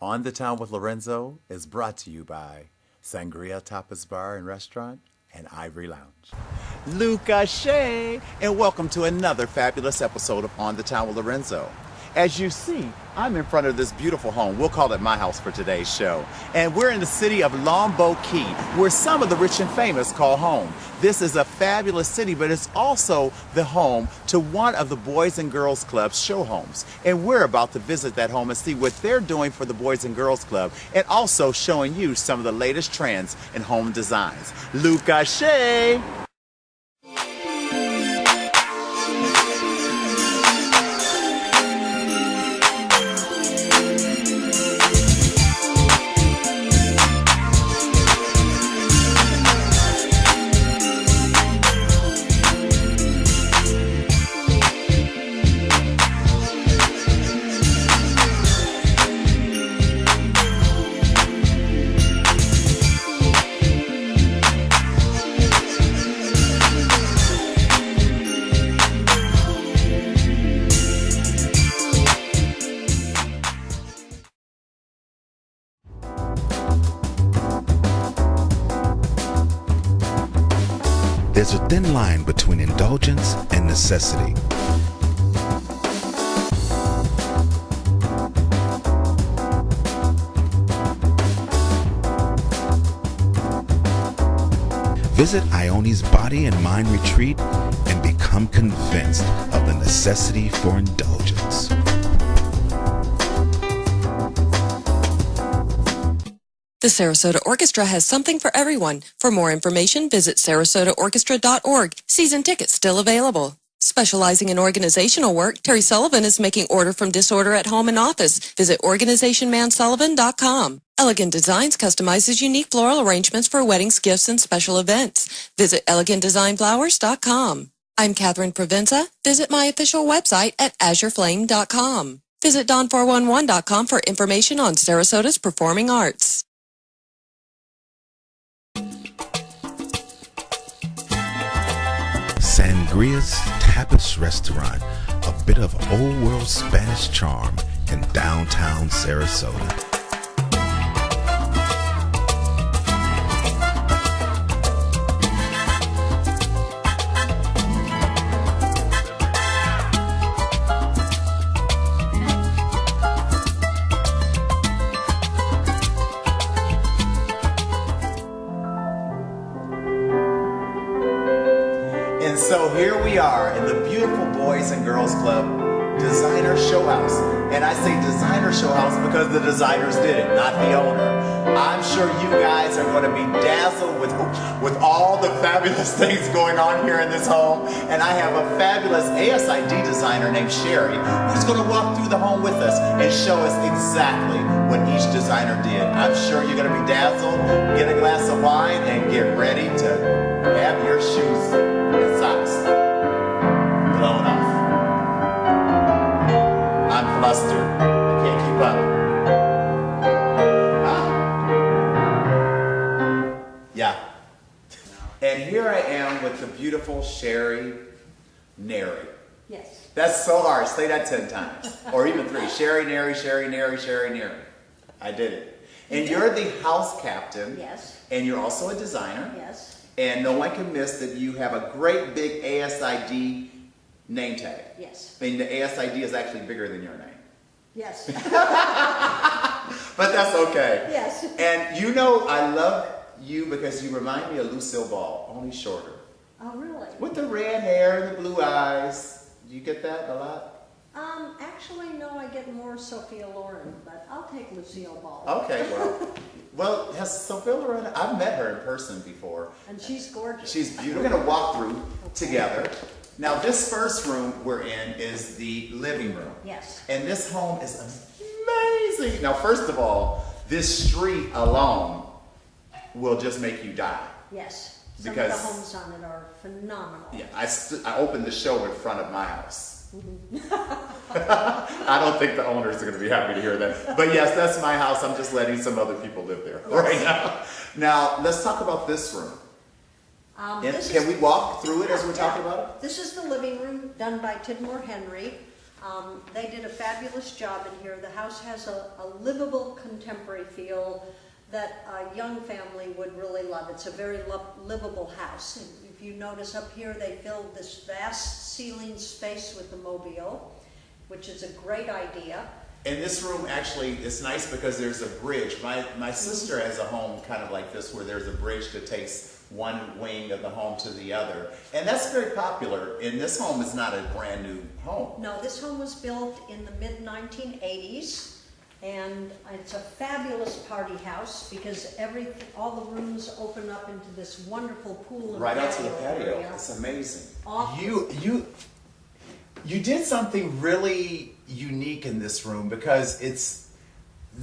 On the Town with Lorenzo is brought to you by Sangria Tapas Bar and Restaurant and Ivory Lounge. Luca Shea, and welcome to another fabulous episode of On the Town with Lorenzo. As you see, I'm in front of this beautiful home. We'll call it my house for today's show. And we're in the city of Lombok Key, where some of the rich and famous call home. This is a fabulous city, but it's also the home to one of the Boys and Girls Club's show homes. And we're about to visit that home and see what they're doing for the Boys and Girls Club, and also showing you some of the latest trends in home designs. Luca Shea! There's a thin line between indulgence and necessity. Visit Ione's Body and Mind Retreat and become convinced of the necessity for indulgence. The Sarasota Orchestra has something for everyone. For more information, visit sarasotaorchestra.org. Season tickets still available. Specializing in organizational work, Terry Sullivan is making order from disorder at home and office. Visit organizationmansullivan.com. Elegant Designs customizes unique floral arrangements for weddings, gifts, and special events. Visit elegantdesignflowers.com. I'm Catherine Provenza. Visit my official website at azureflame.com. Visit don411.com for information on Sarasota's performing arts. Sangria's Tapas Restaurant, a bit of old world Spanish charm in downtown Sarasota. And so here we are in the beautiful Boys and Girls Club Designer Show House. And I say designer show house because the designers did it, not the owner. I'm sure you guys are going to be dazzled with all the fabulous things going on here in this home. And I have a fabulous ASID designer named Sherry who's going to walk through the home with us and show us exactly what each designer did. I'm sure you're going to be dazzled. Get a glass of wine and get ready to have your shoes and socks blown off. I'm flustered. I can't keep up. Yeah. And here I am with the beautiful Sherry Neri. Yes. That's so hard. Say that 10 times. Or even 3. Sherry Neri, Sherry Neri, Sherry Neri. I did it. And you're the house captain. Yes. And you're also a designer. Yes. And no one can miss that you have a great big ASID name tag. Yes. I mean, the ASID is actually bigger than your name. Yes. But that's okay. Yes. And you know I love you because you remind me of Lucille Ball, only shorter. Oh, really? With the red hair and the blue eyes. Do you get that a lot? Actually, no, I get more Sophia Loren, but I'll take Lucille Ball. Okay, well, has Sophia Loren, I've met her in person before. And she's gorgeous. She's beautiful. We're going to walk through together. Now, this first room we're in is the living room. Yes. And this home is amazing. Now, first of all, this street alone will just make you die. Yes. Some Because- of the homes on it are phenomenal. Yeah, I opened the show in front of my house. I don't think the owners are going to be happy to hear that. But yes, that's my house. I'm just letting some other people live there right now. Now, let's talk about this room. Can we walk through it as we're talking about it? This is the living room done by Tidmore Henry. They did a fabulous job in here. The house has a livable contemporary feel that a young family would really love. It's a very livable house. If you notice up here, they filled this vast ceiling space with the mobile, which is a great idea. And this room actually is nice because there's a bridge. My sister has a home kind of like this where there's a bridge that takes one wing of the home to the other. And that's very popular. And this home is not a brand new home. No, this home was built in the mid-1980s. And it's a fabulous party house because all the rooms open up into this wonderful pool and right out to the patio patio. area. It's amazing. Awesome. You did something really unique in this room because it's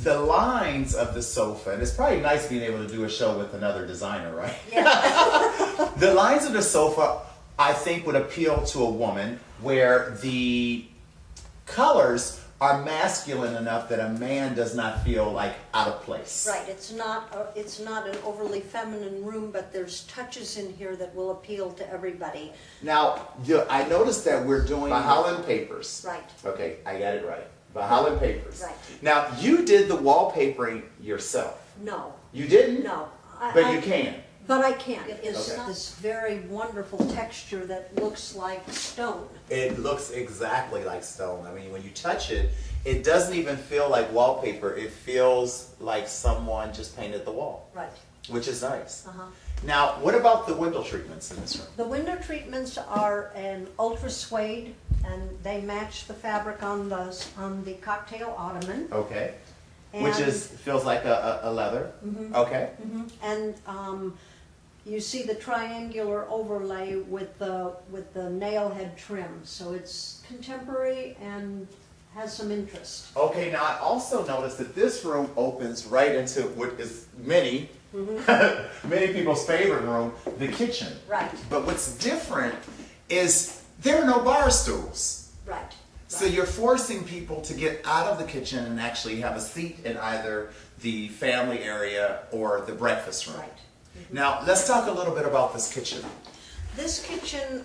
the lines of the sofa, and it's probably nice being able to do a show with another designer, right? Yeah. The lines of the sofa, I think, would appeal to a woman where the colors are masculine enough that a man does not feel like out of place. Right, it's not an overly feminine room, but there's touches in here that will appeal to everybody. Now, I noticed that we're doing Holland papers. Right. Okay, I got it right. Holland papers. Right. Now, you did the wallpapering yourself. No. You didn't? No. But you can. But I can. It is Okay. this very wonderful texture that looks like stone. It looks exactly like stone. I mean, when you touch it, it doesn't even feel like wallpaper. It feels like someone just painted the wall, Right. which is nice. Uh-huh. Now, what about the window treatments in this room? The window treatments are an ultra suede, and they match the fabric on the cocktail ottoman. Okay. And, Which feels like a leather. Okay. And you see the triangular overlay with the nail head trim, so it's contemporary and has some interest. Okay, now I also noticed that this room opens right into what is many people's favorite room, the kitchen. Right. But what's different is there are no bar stools. Right. So you're forcing people to get out of the kitchen and actually have a seat in either the family area or the breakfast room. Right. Now, let's talk a little bit about this kitchen. This kitchen,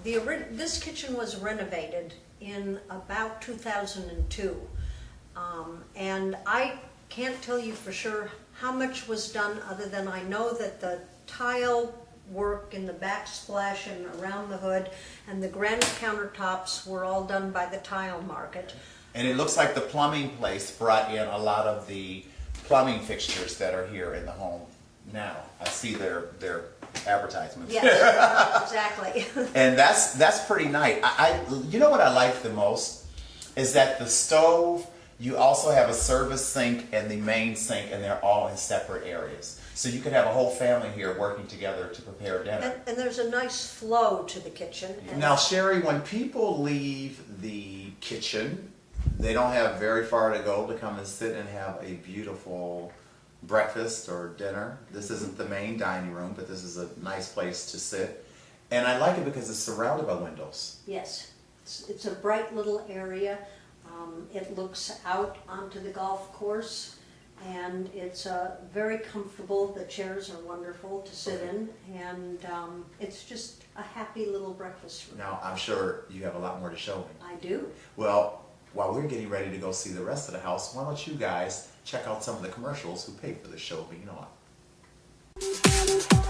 this kitchen was renovated in about 2002, and I can't tell you for sure how much was done, other than I know that the tile work in the backsplash and around the hood and the granite countertops were all done by the tile market. And it looks like the plumbing place brought in a lot of the plumbing fixtures that are here in the home now. I see their advertisements. Yes, exactly. And that's pretty nice. You know what I like the most is that the stove, you also have a service sink and the main sink, and they're all in separate areas. So you could have a whole family here working together to prepare dinner. And there's a nice flow to the kitchen. And Now, Sherry, when people leave the kitchen, they don't have very far to go to come and sit and have a beautiful breakfast or dinner. This isn't the main dining room, but this is a nice place to sit. And I like it because it's surrounded by windows. Yes, it's a bright little area. It looks out onto the golf course, and it's very comfortable. The chairs are wonderful to sit in, and it's just a happy little breakfast room. Now, I'm sure you have a lot more to show me. I do. Well, while we're getting ready to go see the rest of the house, why don't you guys check out some of the commercials who paid for the show, but you know what?